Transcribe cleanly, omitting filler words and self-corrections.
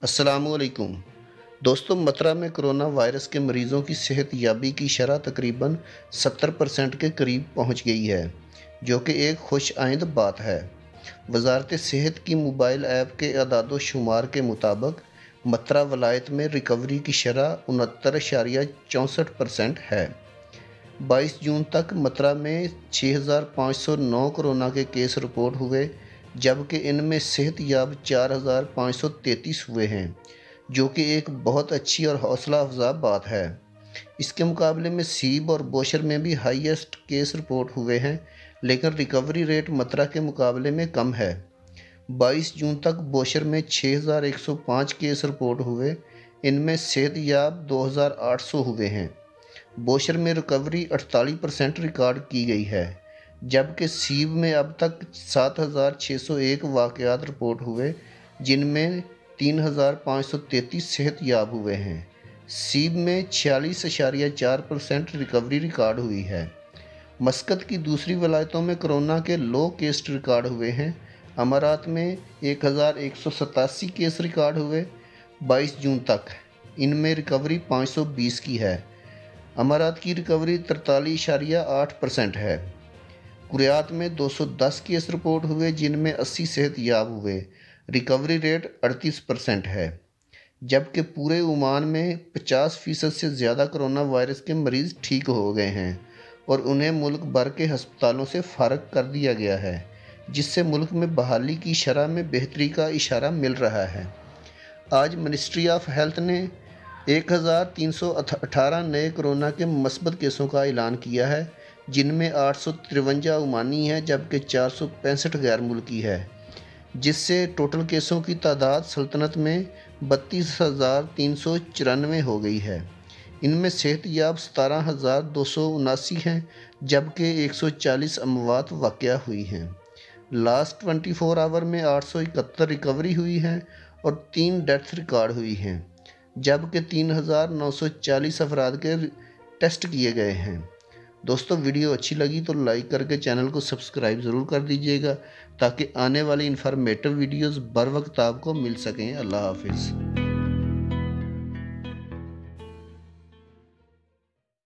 अस्सलामुअलैकुम दोस्तों, मथुरा में कोरोना वायरस के मरीजों की सेहत याबी की शरह तकरीबन 70% के करीब पहुंच गई है, जो कि एक खुश आइंद बात है। वजारत सेहत की मोबाइल ऐप के अदाद शुमार के मुताबिक मथुरा वलायत में रिकवरी की शरह 69.64% है। 22 जून तक मथुरा में 6,509 कोरोना के केस रिपोर्ट हुए, जबकि इनमें सेहत याब 4,533 हुए हैं, जो कि एक बहुत अच्छी और हौसला अफजा बात है। इसके मुकाबले में सीब और बोशर में भी हाईएस्ट केस रिपोर्ट हुए हैं, लेकिन रिकवरी रेट मथुरा के मुकाबले में कम है। 22 जून तक बोशर में 6,105 केस रिपोर्ट हुए, इनमें सेहत याब 2,800 हुए हैं। बोशर में रिकवरी 48% रिकॉर्ड की गई है, जबकि सीब में अब तक 7,601 वाक़यात रिपोर्ट हुए, जिनमें 3,533 सेहत याब हुए हैं। सीब में 46.4% रिकवरी रिकॉर्ड हुई है। मस्कत की दूसरी वलायतों में कोरोना के लो केस रिकॉर्ड हुए हैं। अमारात में 1,187 केस रिकॉर्ड हुए 22 जून तक, इनमें रिकवरी 520 की है। अमारात की रिकवरी 43.8% है। कुरियात में 210 केस रिपोर्ट हुए, जिनमें 80 सेहत याब हुए। रिकवरी रेट 38% है, जबकि पूरे ओमान में 50% से ज़्यादा कोरोना वायरस के मरीज़ ठीक हो गए हैं और उन्हें मुल्क भर के हस्पतालों से फ़ारग कर दिया गया है, जिससे मुल्क में बहाली की शरह में बेहतरी का इशारा मिल रहा है। आज मिनिस्ट्री ऑफ हेल्थ ने 1,318 नए कोरोना के मस्बत केसों का ऐलान किया है, जिनमें 853 ओमानी हैं, जबकि 465 गैर मुल्की है, जिससे टोटल केसों की तादाद सल्तनत में 32,394 हो गई है। इनमें सेहत याब 17,279 हैं, जबकि 140 अमवात वाक़या हुई हैं। लास्ट 24 आवर में 871 रिकवरी हुई हैं और 3 डेथ रिकॉर्ड हुई हैं, जबकि 3,940 अफराद के टेस्ट किए गए हैं। दोस्तों, वीडियो अच्छी लगी तो लाइक करके चैनल को सब्सक्राइब ज़रूर कर दीजिएगा, ताकि आने वाली इन्फॉर्मेटिव वीडियोस बर वक्त आपको मिल सकें। अल्लाह हाफिज़।